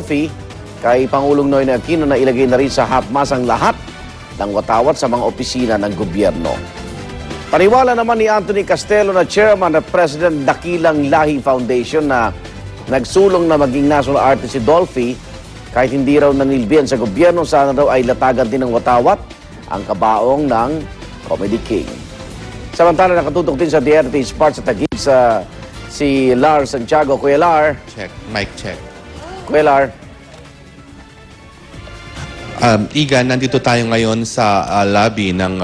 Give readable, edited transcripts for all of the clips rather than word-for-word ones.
Fee kay Pangulong Noynoy Aquino na ilagay na rin sa hapmas ang lahat ng watawat sa mga opisina ng gobyerno. Paniwala naman ni Anthony Castelo na chairman at president Dakilang Lahi Foundation na nagsulong na maging national artist si Dolphy kahit hindi raw nanilbihan sa gobyerno, sana raw ay latagan din ng watawat ang kabaong ng Comedy King. Samantala nakatutok din sa DRT Sports sa Taguig si Lars Santiago. Kuya Lar. Check. Mic check. Kuya Lar. Igan, nandito tayo ngayon sa lobby ng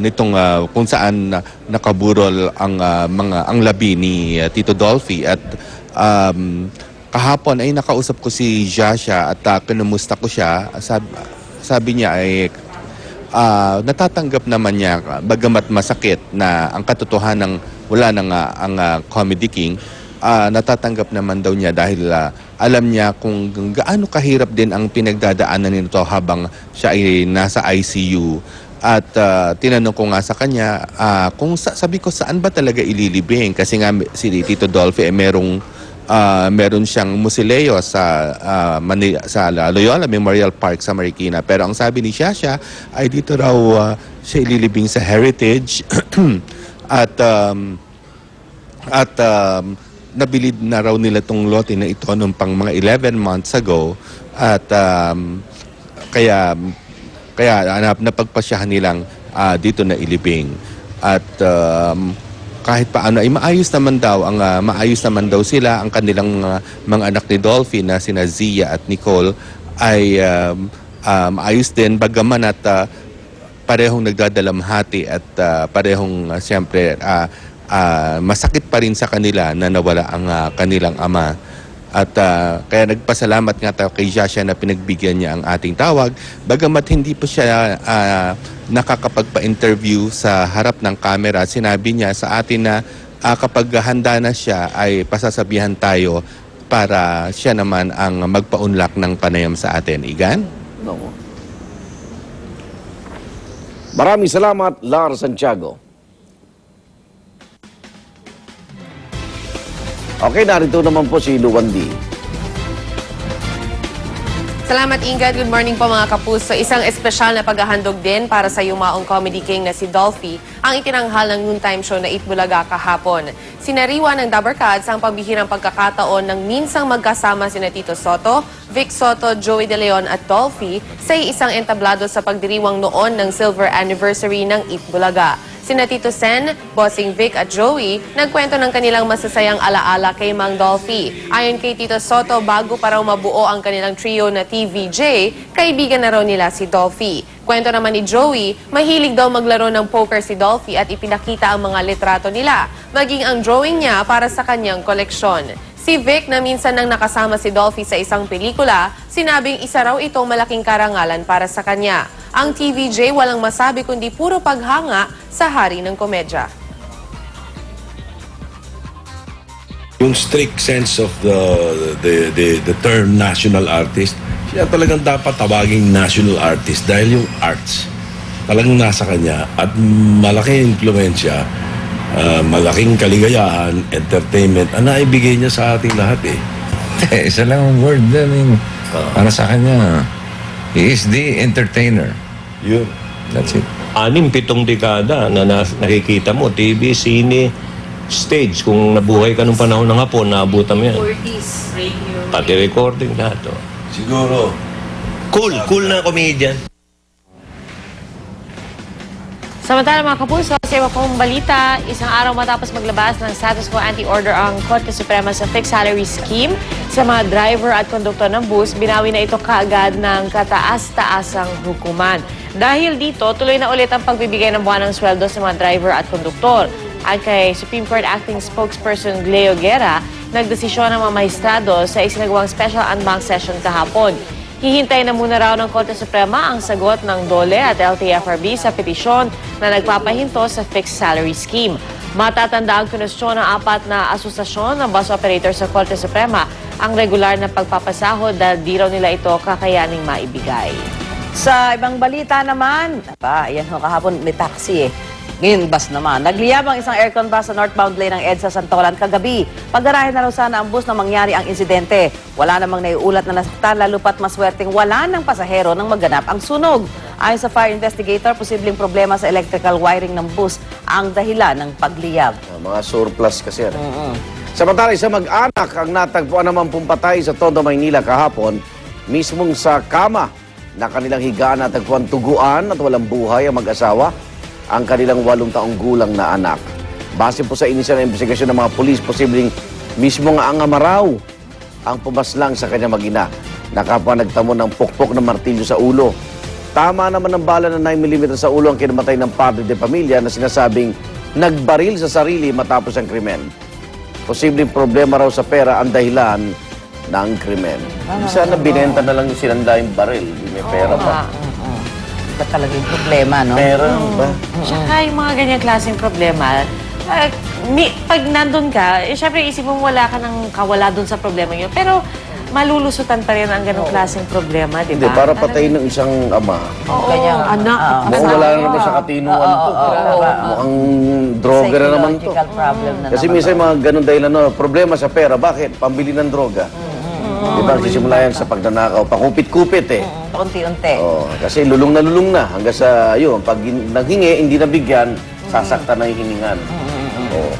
nitong kung saan nakaburol ang labi ni Tito Dolphy at kahapon ay nakausap ko si Jasha at kinumusta ko siya. Sabi niya ay natatanggap naman niya bagamat masakit na ang katotohanan wala na nga ang Comedy King. Natatanggap naman daw niya dahil alam niya kung gaano kahirap din ang pinagdadaanan nito habang siya ay nasa ICU. At tinanong ko nga sa kanya, sabi ko saan ba talaga ililibing? Kasi nga si Tito Dolphy meron siyang musileo sa Loyola Memorial Park sa Marikina. Pero ang sabi ni Shasha ay dito raw siya ililibing sa Heritage at nabilid na raw nila itong lote na ito nung pang mga 11 months ago at kaya napagpasyahan nilang dito na ilibing at kahit paano ay maayos naman daw sila ang kanilang mga anak ni Dolphy na sina Zia at Nicole ay maayos din bagaman at parehong nagdadalamhati at parehong siyempre masakit pa rin sa kanila na nawala ang kanilang ama. At kaya nagpasalamat nga tayo kay Jasha na pinagbigyan niya ang ating tawag. Bagamat hindi pa siya nakakapagpa-interview sa harap ng camera, sinabi niya sa atin na kapag handa na siya ay pasasabihan tayo para siya naman ang magpaunlak ng panayam sa atin. Igan? No. Maraming salamat, Lars Santiago. Okay, narito naman po si Luwandi. Salamat, Ingad. Good morning po mga kapuso. Isang espesyal na paghahandog din para sa yumaong Comedy King na si Dolphy ang itinanghal ng noontime show na Itbulaga kahapon. Sinariwa ng Dabarkads ang pambihirang pagkakataon ng minsang magkasama sina Tito Soto, Vic Soto, Joey De Leon at Dolphy sa isang entablado sa pagdiriwang noon ng silver anniversary ng Itbulaga. Sina Tito Sen, Bossing Vic at Joey nagkwento ng kanilang masasayang alaala kay Mang Dolphy. Ayon kay Tito Soto, bago pa raw mabuo ang kanilang trio na TVJ, kaibigan na raw nila si Dolphy. Kwento naman ni Joey, mahilig daw maglaro ng poker si Dolphy at ipinakita ang mga litrato nila, maging ang drawing niya para sa kanyang koleksyon. Si Vic na minsan nang nakasama si Dolphy sa isang pelikula, sinabing isa raw itong malaking karangalan para sa kanya. Ang TVJ walang masabi kundi puro paghanga sa hari ng komedya. Yung strict sense of the term national artist, siya talagang dapat tawaging national artist dahil yung arts talagang nasa kanya at malaking impluensya, malaking kaligayahan, entertainment, ang naibigay niya sa ating lahat eh. Isa lang ang word din para sa kanya. He is the entertainer. Yun. That's it. 6-7 dekada na nakikita mo, TV, sine, stage. Kung nabuhay ka nung panahon ng hapon, naabutan mo yan. 40s, radio. Pati recording lahat. Oh. Siguro. Cool na comedian. Samantala mga kapuso, sa iba pong balita, isang araw matapos maglabas ng status quo anti-order ang Korte Suprema sa fixed salary scheme sa mga driver at konduktor ng bus, binawi na ito kaagad ng kataas-taasang hukuman. Dahil dito, tuloy na ulit ang pagbibigay ng buwanang sweldo sa mga driver at konduktor. At kay Supreme Court Acting Spokesperson Gleo Guerra, nagdesisyon ng mga maestrado sa isinagawang special en banc session kahapon. Hihintay na muna raw ng Korte Suprema ang sagot ng DOLE at LTFRB sa petisyon na nagpapahinto sa fixed salary scheme. Matatanda ang kinwestiyon ng 4 na asosasyon ng bus operator sa Korte Suprema ang regular na pagpapasahod dahil di raw nila ito kakayaning maibigay. Sa ibang balita naman, ayan ho, kahapon may taxi Ngayon, bus naman. Nagliyab ang isang aircon bus sa northbound lane ng EDSA Santolan kagabi. Paggarahe na raw sana ang bus na mangyari ang insidente. Wala namang naiulat na nasaktan, lalo pat maswerteng wala ng pasahero nang maganap ang sunog. Ayon sa fire investigator, posibleng problema sa electrical wiring ng bus ang dahilan ng pagliyab. Mga surplus kasi yan. Samantala, isang mag-anak ang natagpuan naman pumpatay sa Tondo, Maynila kahapon, mismong sa kama na kanilang higaan natagpuan tuguan at walang buhay ang mag-asawa, ang kanilang 8 taong gulang na anak. Base po sa inisyal na investigasyon ng mga pulis, posibleng mismo nga ang ama raw ang pumaslang sa kanyang mag-ina. Nakapwa nagtamo ng pukpok ng martilyo sa ulo. Tama naman ang bala ng 9mm sa ulo ang kinamatay ng padre de pamilya na sinasabing nagbaril sa sarili matapos ang krimen. Posibleng problema raw sa pera ang dahilan ng krimen. Sana binenta na lang yung sinanda yung baril. May pera pa. Iba talaga yung problema, no? Pera ba? Tsaka yung mga ganyang klaseng problema, pag nandun ka, syempre isip mong wala ka ng kawala dun sa problema yun. Pero malulusutan pa rin ang ganong klaseng problema, di Hindi, ba? para patayin ng isang ama. Oo, Kanyang, anak. Mukhang wala na naman sa katinuan to. Mukhang droga na naman to. Psychological problem na Kasi naman. minsan mga ganun dahilan, no, problema sa pera. Bakit? Pambili ng droga. Di ba, nagsisimula yan sa pagnanakaw. Pakupit-kupit eh. Unti-unti. Oh, kasi lulong na hanggang sa, yun, pag nanghingi, hindi nabigyan, sasaktan na yung hiningan. Oh.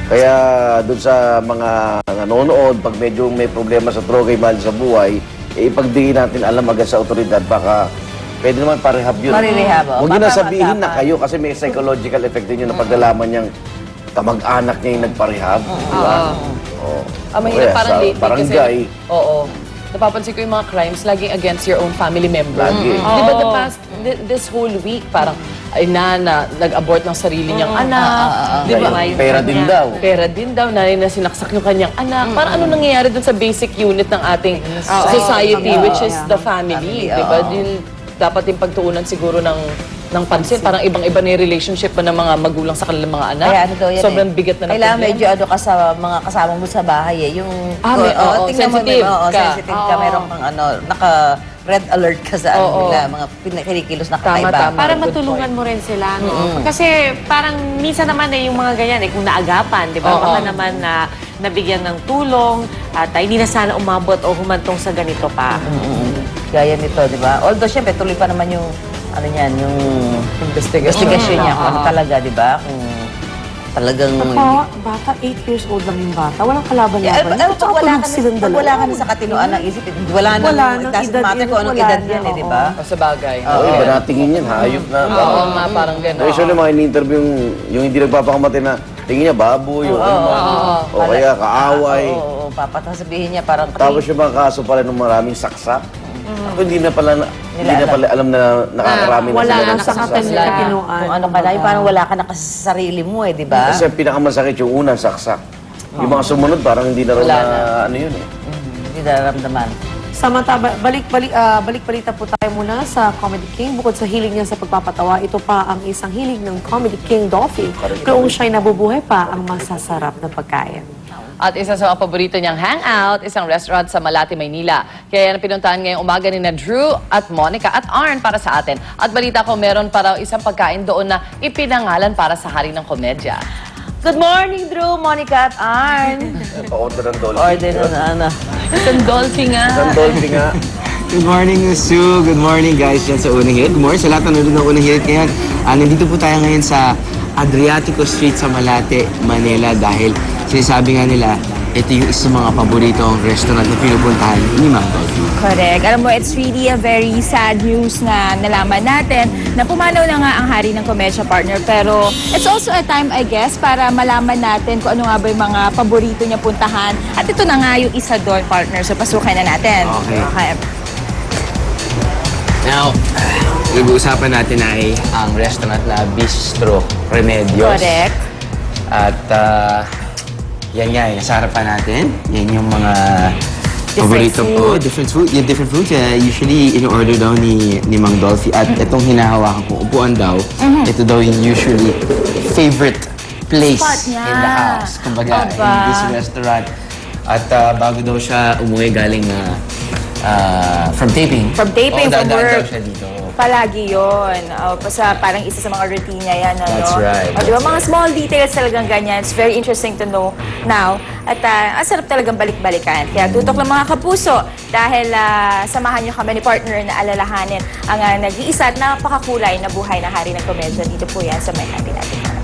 Kaya doon sa mga nanonood, pag medyo may problema sa droga, mahal sa buhay, eh, ipagbigay natin alam agad sa otoridad, baka pwede naman parehab yun. Parehab, oh. Huwag nyo na Baka sabihin na dapat. kayo kasi may psychological effect din yun na paglalaman niyang kamag-anak niya yung nagparehab. Di ba? Oh. Mahirap Kaya parang sa lately barangay, kasi, oo, napapansin ko yung mga crimes laging against your own family member. Lagi. Di ba this whole week, parang, ay nag-abort ng sarili niyang anak. Di ba? Kaya pera din daw. Pera din daw, nanay na sinaksak yung kanyang anak. Parang ano nangyayari dun sa basic unit ng ating society, which is the family. Di ba? Dapat yung pagtuunan siguro ng pansin. Parang ibang-iba na yung relationship pa ng mga magulang sa kanilang mga anak. Kaya ano daw yan Sobrang bigat na ng Kailangan problema. medyo ano ka sa mga kasama mo sa bahay eh. Yung, tingnan mo, sensitive ka. sensitive ka. Meron kang naka-red alert ka sa nila, mga kinikilos na kakaiba. Tama. Para matulungan mo rin sila, no? Kasi parang minsan naman yung mga ganyan, kung naagapan, di ba? Baka naman na nabigyan ng tulong at hindi na sana umabot o humantong sa ganito pa. Gaya nito, di ba? Although, syempre, tuloy pa naman yung, yung investigation niya. Kung ano talaga, di ba? Kung talagang... Bata, 8 years old lang yung bata. Walang kalaban Yeah, pag wala ka na sa katinuan ng isip, wala nang doesn't matter kung anong edad yan, eh, di ba? O sa bagay. Iba natingin yan, hayop na. Oo nga, parang gano'n. Usually mga in-interview yung hindi nagpapakamatay na tingin niya baboy, o kaya kaaway. Oo, sabihin niya parang... Tapos yung mga kaso pala ng maraming saksak. Ako hindi na pala alam na nakakarami na Wala sila na ng sa saksak. katinuan. Kung ano ka na, yung parang wala ka na kasi sa sarili mo eh, di ba? Kasi ang pinakamasakit yung unang saksak. Yung mga sumunod parang hindi na raw Wala na na. ano yun eh. Hindi nararamdaman. Samantala, balik-balita po tayo muna sa Comedy King. Bukod sa hilig niya sa pagpapatawa, ito pa ang isang hilig ng Comedy King, Dolphy. Kung siya'y nabubuhay pa ang masasarap na pagkain. At isa sa mga paborito niyang hangout, isang restaurant sa Malate, Maynila. Kaya yan pinuntahan ngayong umaga ni na Drew at Monica at Arn para sa atin. At balita ko meron para isang pagkain doon na ipinangalan para sa Hari ng Komedya. Good morning, Drew, Monica at Arn. Pa-order ng Dolphy. Order na. Isang Dolphy nga. Isang Dolphy nga. Good morning, Sue. Good morning, guys, dyan sa Unang Hirit. Good morning sa lahat ng nanonood ng Unang Hirit ngayon. Nandito po tayo ngayon sa Adriatico Street sa Malate, Manila dahil sinasabi nga nila, ito yung isa mga paboritong restaurant na pinupuntahan ni Mang Dolphy. Correct. Alam mo, it's really a very sad news na nalaman natin na pumanaw na nga ang Hari ng Komedya, partner. Pero it's also a time, I guess, para malaman natin kung ano nga ba yung mga paborito niya puntahan. At ito na nga yung isa doon, partner. So, pasukin na natin. Okay. Now, nag-uusapan natin ay ang restaurant na Bistro Remedios. Correct. At yan nga, nasa harapan natin. Yan yung mga paborito po. Different food. Yung different foods, usually in-order daw ni Mang Dolphy. At itong hinahawakan kong upuan daw, ito daw yung usually favorite place Spot niya. in the house. Kumbaga, Aba. in this restaurant. At bago daw siya umuwi galing from taping. From taping, from dadaan daw work. siya dito palagi yun. Parang isa sa mga routine niya yan. Ano? That's right, O, di ba? that's Mga small details talagang ganyan. It's very interesting to know now. At ang sarap talagang balik-balikan. Kaya tutok lang mga kapuso dahil samahan niyo kami ni partner na alalahanin ang nag-iisa at napakakulay na buhay na hari ng komedya. Dito po yan sa May Natin Natin.